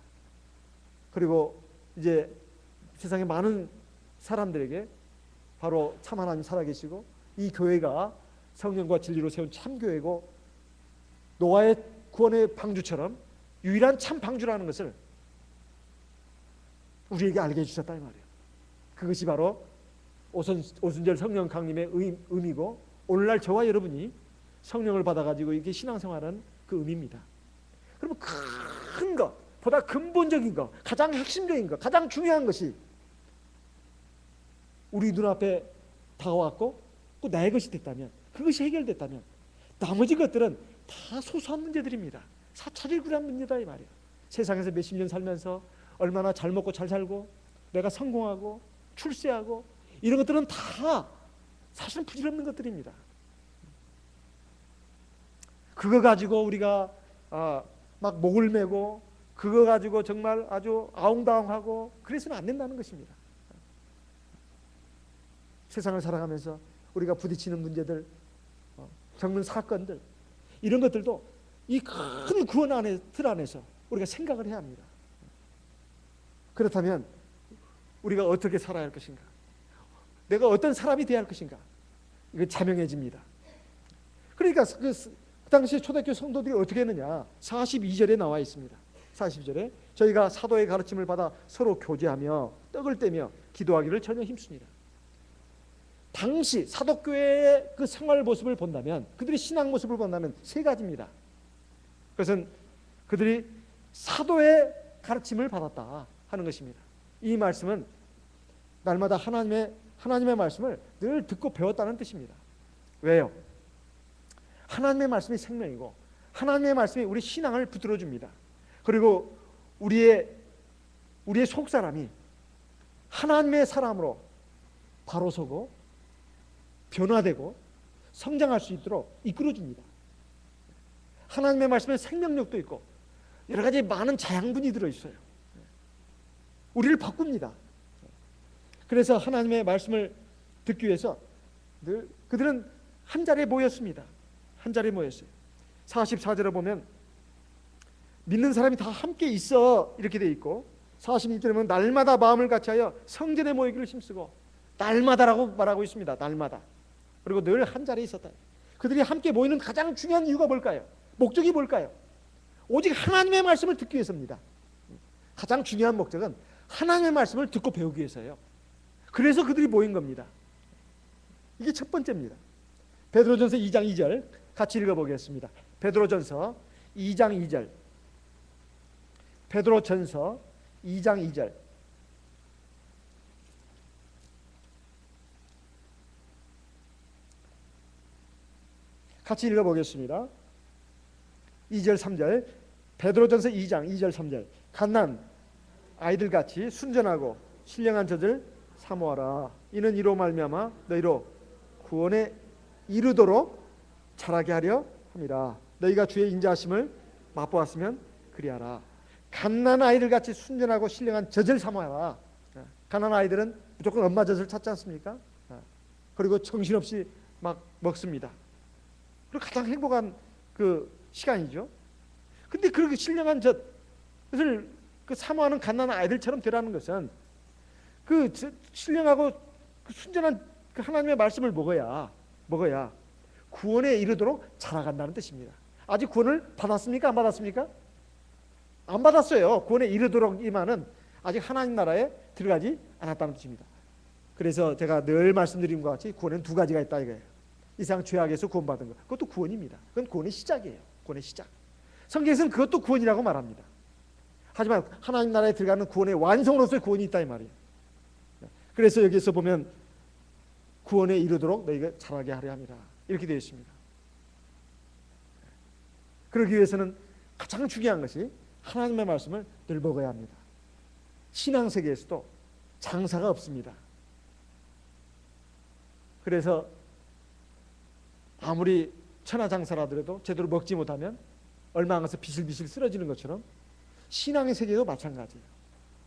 그리고 이제 세상의 많은 사람들에게 바로 참 하나님 살아계시고 이 교회가 성령과 진리로 세운 참 교회고 노아의 구원의 방주처럼 유일한 참 방주라는 것을 우리에게 알게 해주셨다 이 말이에요. 그것이 바로 오순절 성령 강림의 의미고 오늘날 저와 여러분이 성령을 받아가지고 이렇게 신앙생활하는 그 의미입니다. 그러면 큰 것, 보다 근본적인 것, 가장 핵심적인 것, 가장 중요한 것이 우리 눈앞에 다가왔고 또 나의 것이 됐다면, 그것이 해결됐다면 나머지 것들은 다 소소한 문제들입니다. 4차례 구한 문제다 이 말이에요. 세상에서 몇십 년 살면서 얼마나 잘 먹고 잘 살고 내가 성공하고 출세하고 이런 것들은 다 사실은 부질없는 것들입니다. 그거 가지고 우리가 막 목을 메고 그거 가지고 정말 아주 아웅다웅하고 그래서는 안 된다는 것입니다. 세상을 살아가면서 우리가 부딪히는 문제들, 겪는 사건들, 이런 것들도 이 큰 구원 틀 안에서 우리가 생각을 해야 합니다. 그렇다면 우리가 어떻게 살아야 할 것인가, 내가 어떤 사람이 되어야 할 것인가, 이거 자명해집니다. 그러니까 그 당시 초대교회 성도들이 어떻게 했느냐, 42절에 나와 있습니다. 42절에 저희가 사도의 가르침을 받아 서로 교제하며 떡을 떼며 기도하기를 전혀 힘씁니다. 당시 사도교회의 그 생활 모습을 본다면, 그들의 신앙 모습을 본다면 세 가지입니다. 그것은 그들이 사도의 가르침을 받았다 하는 것입니다. 이 말씀은 날마다 하나님의 말씀을 늘 듣고 배웠다는 뜻입니다. 왜요? 하나님의 말씀이 생명이고 하나님의 말씀이 우리 신앙을 붙들어 줍니다. 그리고 우리의 우리의 속사람이 하나님의 사람으로 바로 서고 변화되고 성장할 수 있도록 이끌어줍니다. 하나님의 말씀에 생명력도 있고 여러 가지 많은 자양분이 들어있어요. 우리를 바꿉니다. 그래서 하나님의 말씀을 듣기 위해서 늘 그들은 한 자리에 모였습니다. 한 자리에 모였어요. 44절에 보면 믿는 사람이 다 함께 있어 이렇게 돼 있고 46절에 보면 날마다 마음을 같이하여 성전에 모이기를 힘쓰고 날마다라고 말하고 있습니다. 날마다. 그리고 늘 한 자리에 있었다. 그들이 함께 모이는 가장 중요한 이유가 뭘까요? 목적이 뭘까요? 오직 하나님의 말씀을 듣기 위해서입니다. 가장 중요한 목적은 하나님의 말씀을 듣고 배우기 위해서예요. 그래서 그들이 모인 겁니다. 이게 첫 번째입니다. 베드로전서 2장 2절 같이 읽어보겠습니다. 베드로전서 2장 2절. 베드로전서 2장 2절. 같이 읽어보겠습니다. 2절 3절. 베드로전서 2장 2절 3절. 갓난 아이들같이 순전하고 신령한 젖을 사모하라. 이는 이로 말미암아 너희로 구원에 이르도록 자라게 하려 함이라. 너희가 주의 인자하심을 맛보았으면 그리하라. 갓난 아이들같이 순전하고 신령한 젖을 사모하라. 갓난 아이들은 무조건 엄마 젖을 찾지 않습니까? 그리고 정신없이 막 먹습니다. 그리고 가장 행복한 그 시간이죠. 근데 그렇게 신령한 젖을 그 사모하는 갓난 아이들처럼 되라는 것은 그 신령하고 그 순전한 그 하나님의 말씀을 먹어야 구원에 이르도록 자라간다는 뜻입니다. 아직 구원을 받았습니까? 안 받았습니까? 안 받았어요. 구원에 이르도록이만은 아직 하나님 나라에 들어가지 않았다는 뜻입니다. 그래서 제가 늘 말씀드린 것 같이 구원에는 두 가지가 있다 이거예요. 이상 죄악에서 구원받은 것, 그것도 구원입니다. 그건 구원의 시작이에요. 구원의 시작. 성경에서는 그것도 구원이라고 말합니다. 하지만 하나님 나라에 들어가는 구원의 완성으로서의 구원이 있다 이 말이에요. 그래서 여기서 보면 구원에 이르도록 너희가 자라게 하려 함이라 이렇게 되어 있습니다. 그러기 위해서는 가장 중요한 것이 하나님의 말씀을 늘 먹어야 합니다. 신앙세계에서도 장사가 없습니다. 그래서 아무리 천하장사라더라도 제대로 먹지 못하면 얼마 안 가서 비실비실 쓰러지는 것처럼 신앙의 세계도 마찬가지예요.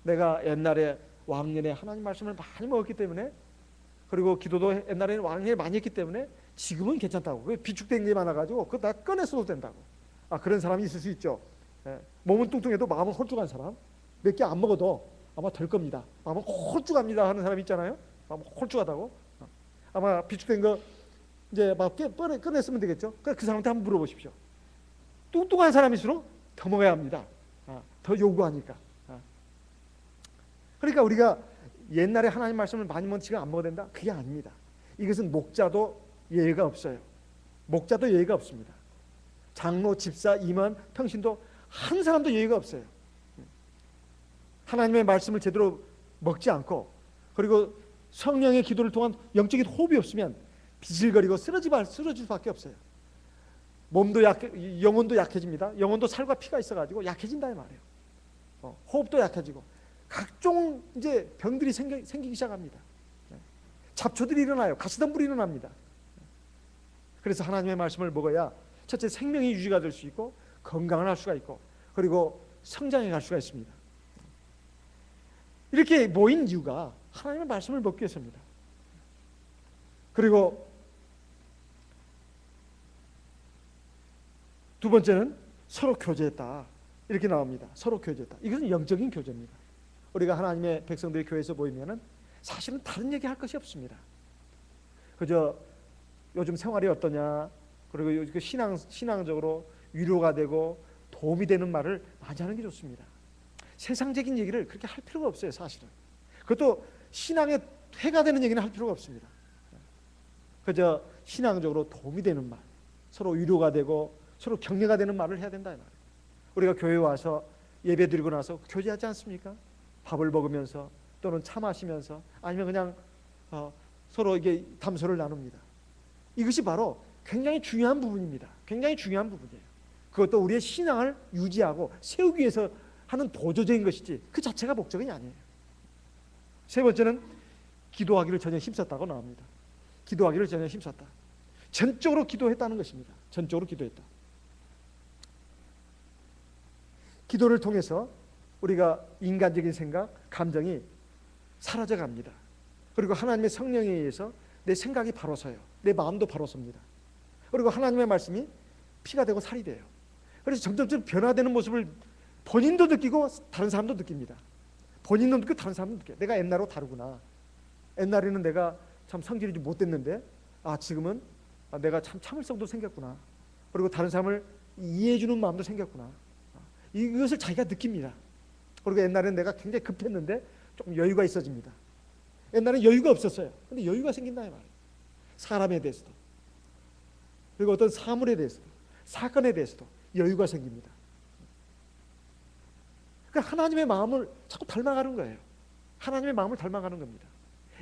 내가 옛날에 왕년에 하나님 말씀을 많이 먹었기 때문에 그리고 기도도 옛날에는 왕년에 많이 했기 때문에 지금은 괜찮다고. 비축된 게 많아가지고 그거 다 꺼내 써도 된다고. 그런 사람이 있을 수 있죠. 몸은 뚱뚱해도 마음은 홀쭉한 사람. 몇 개 안 먹어도 아마 될 겁니다. 마음은 홀쭉합니다 하는 사람 있잖아요. 마음은 홀쭉하다고. 아마 비축된 거 이제 막 꺼내 쓰면 되겠죠. 그 사람한테 한번 물어보십시오. 뚱뚱한 사람일수록 더 먹어야 합니다. 더 요구하니까. 그러니까 우리가 옛날에 하나님 말씀을 많이 먹은 지금 안 먹어야 된다? 그게 아닙니다. 이것은 목자도 예외가 없어요. 목자도 예외가 없습니다. 장로, 집사, 임원, 평신도 한 사람도 예외가 없어요. 하나님의 말씀을 제대로 먹지 않고 그리고 성령의 기도를 통한 영적인 호흡이 없으면 비실거리고 쓰러질 수밖에 없어요. 몸도 영혼도 약해집니다. 영혼도 살과 피가 있어가지고 약해진다 이 말이에요. 호흡도 약해지고 각종 이제 병들이 생기기 시작합니다. 잡초들이 일어나요. 가시덤불이 일어납니다. 그래서 하나님의 말씀을 먹어야 첫째 생명이 유지가 될 수 있고 건강을 할 수가 있고 그리고 성장해 갈 수가 있습니다. 이렇게 모인 이유가 하나님의 말씀을 먹기 위해서입니다. 그리고 두 번째는 서로 교제했다. 이렇게 나옵니다. 서로 교제했다. 이것은 영적인 교제입니다. 우리가 하나님의 백성들이 교회에서 모이면은 사실은 다른 얘기 할 것이 없습니다. 그저 요즘 생활이 어떠냐, 그리고 신앙적으로 위로가 되고 도움이 되는 말을 많이 하는 게 좋습니다. 세상적인 얘기를 그렇게 할 필요가 없어요, 사실은. 그것도 신앙에 해가 되는 얘기는 할 필요가 없습니다. 그저 신앙적으로 도움이 되는 말, 서로 위로가 되고 서로 격려가 되는 말을 해야 된다 이 말이에요. 우리가 교회에 와서 예배 드리고 나서 교제하지 않습니까? 밥을 먹으면서 또는 차 마시면서 아니면 그냥 서로 이게 담소를 나눕니다. 이것이 바로 굉장히 중요한 부분입니다. 굉장히 중요한 부분이에요. 그것도 우리의 신앙을 유지하고 세우기 위해서 하는 보조적인 것이지 그 자체가 목적이 아니에요. 세 번째는 기도하기를 전혀 힘썼다고 나옵니다. 기도하기를 전혀 힘썼다. 전적으로 기도했다는 것입니다. 전적으로 기도했다. 기도를 통해서 우리가 인간적인 생각, 감정이 사라져갑니다. 그리고 하나님의 성령에 의해서 내 생각이 바로 서요. 내 마음도 바로 섭니다. 그리고 하나님의 말씀이 피가 되고 살이 돼요. 그래서 점점 변화되는 모습을 본인도 느끼고 다른 사람도 느낍니다. 본인도 느끼고 다른 사람도 느껴요. 내가 옛날하고 다르구나. 옛날에는 내가 참 성질이 좀 못됐는데 지금은 내가 참 참을성도 생겼구나. 그리고 다른 사람을 이해해주는 마음도 생겼구나. 이것을 자기가 느낍니다. 그리고 옛날에는 내가 굉장히 급했는데 조금 여유가 있어집니다. 옛날에 여유가 없었어요. 근데 여유가 생긴다 이 말이에요. 사람에 대해서도, 그리고 어떤 사물에 대해서도, 사건에 대해서도 여유가 생깁니다. 그러니까 하나님의 마음을 자꾸 닮아가는 거예요. 하나님의 마음을 닮아가는 겁니다.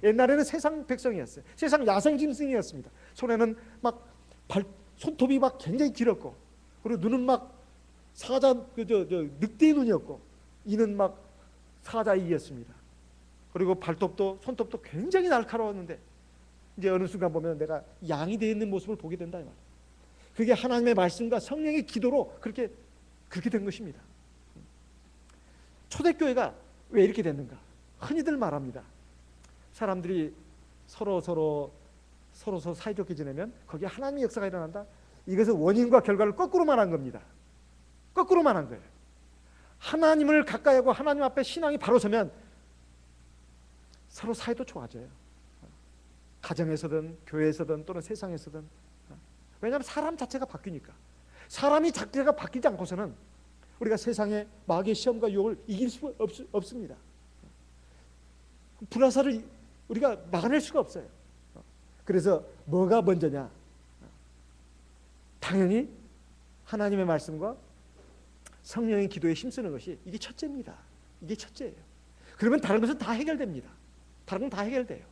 옛날에는 세상 백성이었어요. 세상 야생짐승이었습니다. 손에는 막 손톱이 막 굉장히 길었고, 그리고 눈은 막 사자 늑대의 눈이었고, 이는 막 사자 이였습니다. 그리고 발톱도 손톱도 굉장히 날카로웠는데 이제 어느 순간 보면 내가 양이 되어 있는 모습을 보게 된다 이 말이에요. 그게 하나님의 말씀과 성령의 기도로 그렇게 된 것입니다. 초대교회가 왜 이렇게 됐는가? 흔히들 말합니다. 사람들이 서로 사이좋게 지내면 거기에 하나님의 역사가 일어난다. 이것은 원인과 결과를 거꾸로 말한 겁니다. 거꾸로 말한 거예요. 하나님을 가까이 하고 하나님 앞에 신앙이 바로 서면 서로 사이도 좋아져요. 가정에서든 교회에서든 또는 세상에서든. 왜냐하면 사람 자체가 바뀌니까. 사람이 자체가 바뀌지 않고서는 우리가 세상의 마귀의 시험과 유혹을 이길 수 없습니다. 불화살을 우리가 막아낼 수가 없어요. 그래서 뭐가 먼저냐? 당연히 하나님의 말씀과 성령의 기도에 힘쓰는 것이 이게 첫째입니다. 이게 첫째예요. 그러면 다른 것은 다 해결됩니다. 다른 건 다 해결돼요.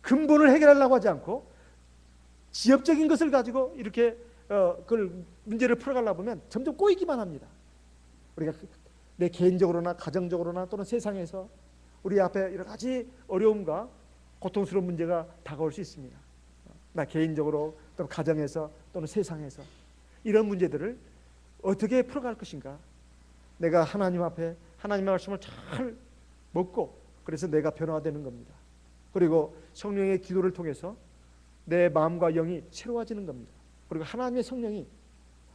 근본을 해결하려고 하지 않고 지엽적인 것을 가지고 이렇게 그걸 문제를 풀어가려고 보면 점점 꼬이기만 합니다. 우리가 내 개인적으로나 가정적으로나 또는 세상에서 우리 앞에 여러 가지 어려움과 고통스러운 문제가 다가올 수 있습니다. 나 개인적으로 또는 가정에서 또는 세상에서 이런 문제들을 어떻게 풀어갈 것인가? 내가 하나님 앞에 하나님의 말씀을 잘 먹고 그래서 내가 변화되는 겁니다. 그리고 성령의 기도를 통해서 내 마음과 영이 새로워지는 겁니다. 그리고 하나님의 성령이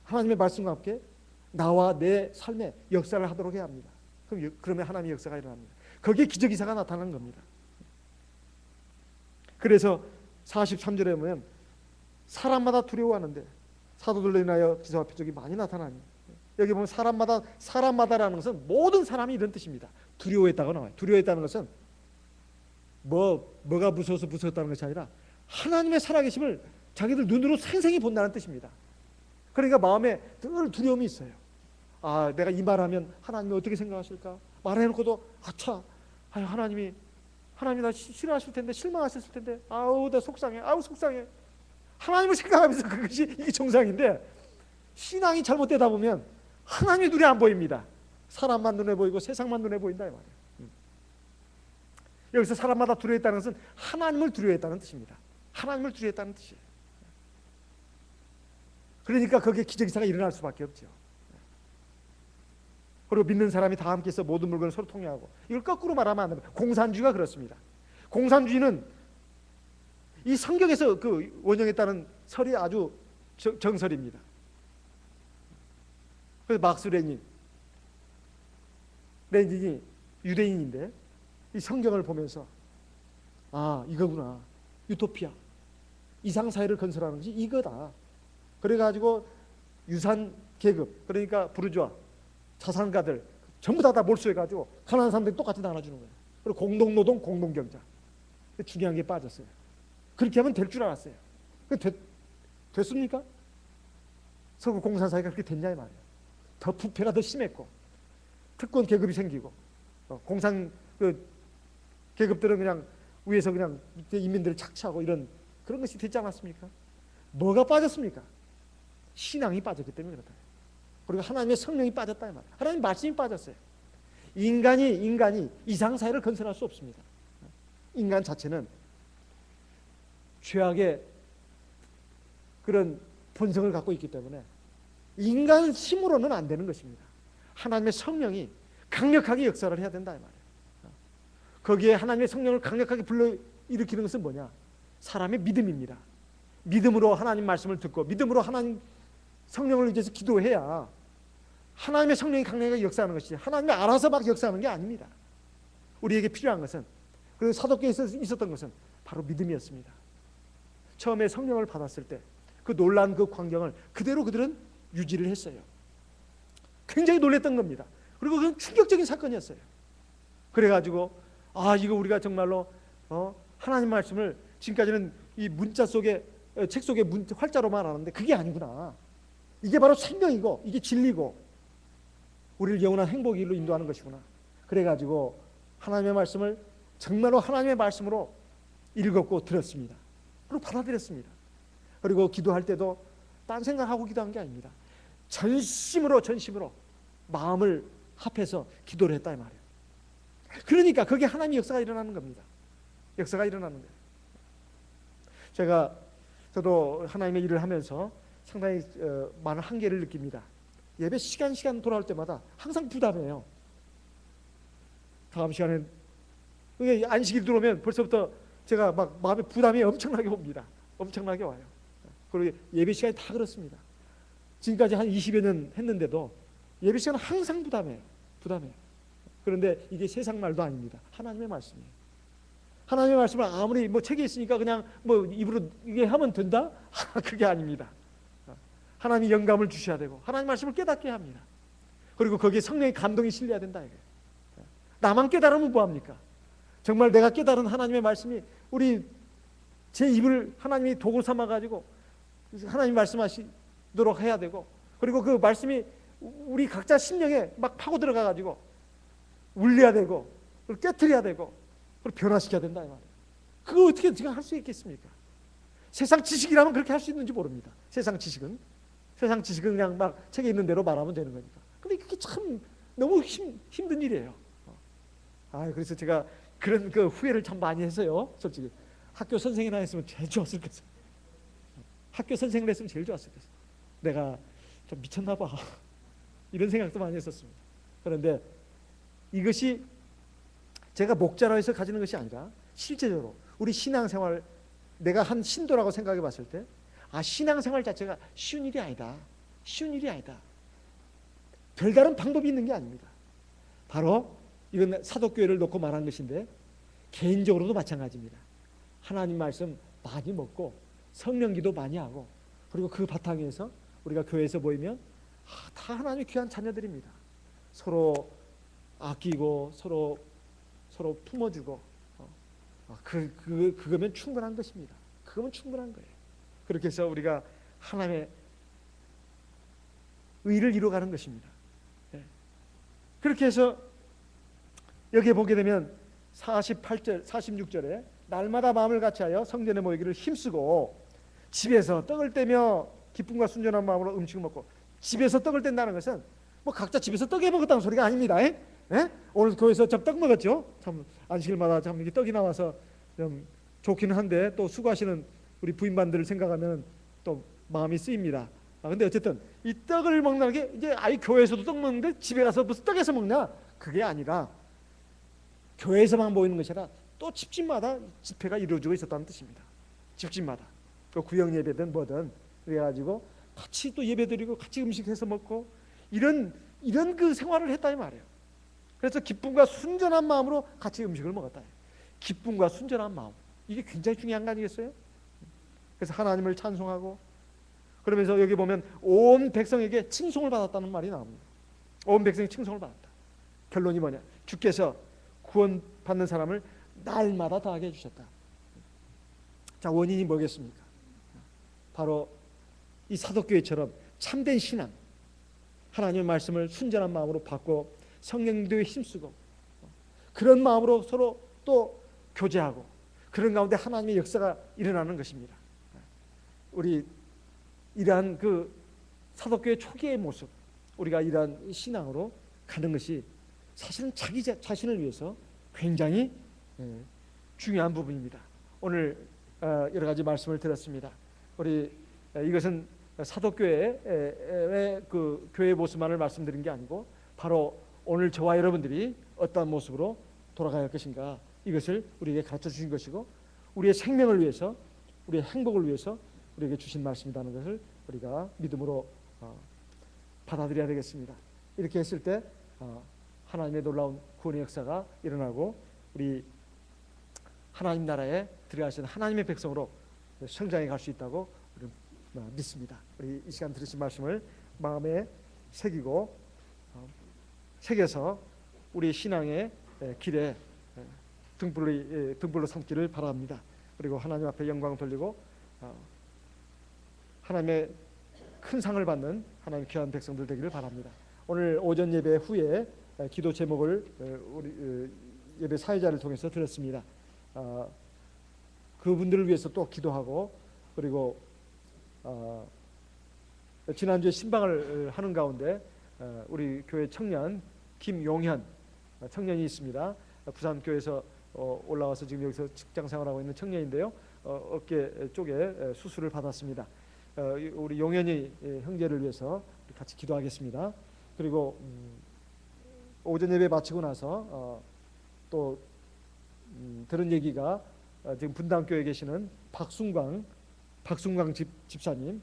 하나님의 말씀과 함께 나와 내 삶에 역사를 하도록 해야 합니다. 그러면 하나님의 역사가 일어납니다. 거기에 기적이사가 나타나는 겁니다. 그래서 43절에 보면 사람마다 두려워하는데 사도들로 인하여 기사와 표적이 많이 나타나니, 여기 보면 사람마다라는 것은 모든 사람이 이런 뜻입니다. 두려워했다고 나와요. 두려워했다는 것은 뭐가 무서워서 무서웠다는 것이 아니라 하나님의 살아계심을 자기들 눈으로 생생히 본다는 뜻입니다. 그러니까 마음에 늘 두려움이 있어요. 내가 이 말하면 하나님이 어떻게 생각하실까? 말해놓고도 하나님이 나 싫어하실 텐데, 실망하셨을 텐데, 나 속상해, 속상해. 하나님을 생각하면서 이게 정상인데, 신앙이 잘못되다 보면 하나님의 눈에 안 보입니다. 사람만 눈에 보이고 세상만 눈에 보인다 이 말이에요. 여기서 사람마다 두려워했다는 것은 하나님을 두려워했다는 뜻입니다. 하나님을 두려워했다는 뜻이에요. 그러니까 거기에 기적이사가 일어날 수밖에 없죠. 그리고 믿는 사람이 다 함께해서 모든 물건을 서로 통용하고, 이걸 거꾸로 말하면 안 됩니다. 공산주의가 그렇습니다. 공산주의는 이 성경에서 그 원형했다는 설이 아주 정설입니다. 그래서 막스 레닌이 유대인인데 이 성경을 보면서 이거구나, 유토피아, 이상사회를 건설하는 것이 이거다. 그래가지고 유산 계급, 그러니까 부르주아, 자산가들 전부 다 몰수해가지고 가난한 사람들이 똑같이 나눠주는 거예요. 그리고 공동노동, 공동경자. 중요한 게 빠졌어요. 그렇게 하면 될 줄 알았어요. 됐습니까? 서구 공산사회가 그렇게 됐냐 이 말이에요. 더 부패가 더 심했고, 특권 계급이 생기고, 공산 계급들은 그냥 위에서 그냥 인민들을 착취하고 이런 그런 것이 됐지 않았습니까? 뭐가 빠졌습니까? 신앙이 빠졌기 때문에 그렇다. 그리고 하나님의 성령이 빠졌다 이 말이에요. 하나님 말씀이 빠졌어요. 인간이 이상사회를 건설할 수 없습니다. 인간 자체는 죄악의 그런 본성을 갖고 있기 때문에 인간 힘으로는 안 되는 것입니다. 하나님의 성령이 강력하게 역사를 해야 된다 이 말이에요. 거기에 하나님의 성령을 강력하게 불러일으키는 것은 뭐냐? 사람의 믿음입니다. 믿음으로 하나님 말씀을 듣고 믿음으로 하나님 성령을 의지해서 기도해야 하나님의 성령이 강력하게 역사하는 것이지 하나님이 알아서 막 역사하는 게 아닙니다. 우리에게 필요한 것은, 그리고 사도교회에 있었던 것은 바로 믿음이었습니다. 처음에 성령을 받았을 때 그 놀란 그 광경을 그대로 그들은 유지를 했어요. 굉장히 놀랬던 겁니다. 그리고 그건 충격적인 사건이었어요. 그래가지고 이거 우리가 정말로 하나님 말씀을 지금까지는 이 문자 속에 책 속에 활자로만 알았는데 그게 아니구나. 이게 바로 생명이고 이게 진리고 우리를 영원한 행복의 길로 인도하는 것이구나. 그래가지고 하나님의 말씀을 정말로 하나님의 말씀으로 읽었고 들었습니다. 그리고 받아들였습니다. 그리고 기도할 때도 딴 생각하고 기도한 게 아닙니다. 전심으로 마음을 합해서 기도를 했다 이 말이에요. 그러니까 그게 하나님의 역사가 일어나는 겁니다. 역사가 일어나는 거예요. 저도 하나님의 일을 하면서 상당히 많은 한계를 느낍니다. 예배 시간 돌아올 때마다 항상 부담해요. 다음 시간에 안식일 들어오면 벌써부터 제가 막 마음에 부담이 엄청나게 옵니다. 엄청나게 와요. 그리고 예배 시간이 다 그렇습니다. 지금까지 한 20여 년 했는데도 예배 시간은 항상 부담해요. 그런데 이게 세상 말도 아닙니다. 하나님의 말씀이에요. 하나님의 말씀을 아무리 책에 있으니까 그냥 입으로 이게 하면 된다? 그게 아닙니다. 하나님이 영감을 주셔야 되고 하나님 말씀을 깨닫게 합니다. 그리고 거기에 성령의 감동이 실려야 된다 이거예요. 나만 깨달으면 뭐합니까? 정말 내가 깨달은 하나님의 말씀이 제 입을 하나님이 도구 삼아가지고 하나님 말씀하시도록 해야 되고, 그리고 그 말씀이 우리 각자 심령에 막 파고 들어가가지고 울려야 되고 깨트려야 되고 그리고 변화시켜야 된다 이 말이에요. 그거 어떻게 제가 할 수 있겠습니까? 세상 지식이라면 그렇게 할 수 있는지 모릅니다. 세상 지식은 그냥 막 책에 있는 대로 말하면 되는 거니까. 근데 그게 참 너무 힘든 일이에요. 그래서 제가 그런 그 후회를 참 많이 했어요. 솔직히 학교 선생이나 했으면 제일 좋았을 것같아요. 학교 선생을 했으면 제일 좋았을 것같아요. 내가 좀 미쳤나 봐 이런 생각도 많이 했었습니다. 그런데 이것이 제가 목자로 해서 가지는 것이 아니라 실제적으로 우리 신앙생활, 내가 한 신도라고 생각해 봤을 때 신앙생활 자체가 쉬운 일이 아니다. 별다른 방법이 있는 게 아닙니다. 바로 이건 사도교회를 놓고 말한 것인데 개인적으로도 마찬가지입니다. 하나님 말씀 많이 먹고 성령기도 많이 하고, 그리고 그 바탕에서 우리가 교회에서 모이면 다 하나님의 귀한 자녀들입니다. 서로 아끼고 서로 품어주고 그거면 충분한 것입니다. 그거면 충분한 거예요. 그렇게 해서 우리가 하나님의 의를 이루어가는 것입니다. 그렇게 해서 여기에 보게 되면 48절, 46절에 날마다 마음을 같이하여 성전에 모이기를 힘쓰고 집에서 떡을 떼며 기쁨과 순전한 마음으로 음식을 먹고, 집에서 떡을 뗀다는 것은 각자 집에서 떡에 먹었다는 소리가 아닙니다. 오늘 교회에서 참 떡 먹었죠. 참 안식일마다 참 이렇게 떡이 나와서 좀 좋기는 한데 또 수고하시는 우리 부인반들을 생각하면 또 마음이 쓰입니다. 근데 어쨌든 이 떡을 먹는 게 이제 교회에서도 떡 먹는데 집에 가서 무슨 떡에서 먹냐? 그게 아니라 교회에서만 모이는 것이 아니라 또 집집마다 집회가 이루어지고 있었다는 뜻입니다. 집집마다 그 구역 예배든 뭐든 그래가지고 같이 또 예배드리고 같이 음식해서 먹고 이런 그 생활을 했다 이 말이에요. 그래서 기쁨과 순전한 마음으로 같이 음식을 먹었다. 기쁨과 순전한 마음, 이게 굉장히 중요한 거 아니겠어요? 그래서 하나님을 찬송하고, 그러면서 여기 보면 온 백성에게 칭송을 받았다는 말이 나옵니다. 온 백성이 칭송을 받았다. 결론이 뭐냐? 주께서 구원받는 사람을 날마다 더하게 해주셨다. 자, 원인이 뭐겠습니까? 바로 이 사도교회처럼 참된 신앙, 하나님의 말씀을 순전한 마음으로 받고 성령기도에 힘쓰고 그런 마음으로 서로 또 교제하고 그런 가운데 하나님의 역사가 일어나는 것입니다. 우리 이러한 그 사도교회 초기의 모습, 우리가 이러한 신앙으로 가는 것이 사실은 자기 자신을 위해서 굉장히 중요한 부분입니다. 오늘 여러 가지 말씀을 드렸습니다. 우리 이것은 사도교회의 그 교회 모습만을 말씀드린 게 아니고 바로 오늘 저와 여러분들이 어떠한 모습으로 돌아가야 할 것인가, 이것을 우리에게 가르쳐 주신 것이고 우리의 생명을 위해서, 우리의 행복을 위해서 우리에게 주신 말씀이라는 것을 우리가 믿음으로 받아들여야 되겠습니다. 이렇게 했을 때 하나님의 놀라운 구원의 역사가 일어나고 우리 하나님 나라에 들어가신 하나님의 백성으로 성장해 갈 수 있다고 믿습니다. 우리 이 시간 들으신 말씀을 마음에 새겨서 우리 신앙의 길에 등불로 삼기를 바랍니다. 그리고 하나님 앞에 영광 돌리고 하나님의 큰 상을 받는 하나님 귀한 백성들 되기를 바랍니다. 오늘 오전 예배 후에 기도 제목을 우리 예배 사회자를 통해서 드렸습니다. 그분들을 위해서 또 기도하고, 그리고 지난주에 신방을 하는 가운데 우리 교회 청년 김용현 청년이 있습니다. 부산교회에서 올라와서 지금 여기서 직장생활하고 있는 청년인데요. 어깨 쪽에 수술을 받았습니다. 우리 용현이 형제를 위해서 같이 기도하겠습니다. 그리고 오전 예배 마치고 나서 또 들은 얘기가 지금 분당교회에 계시는 박순광 집사님,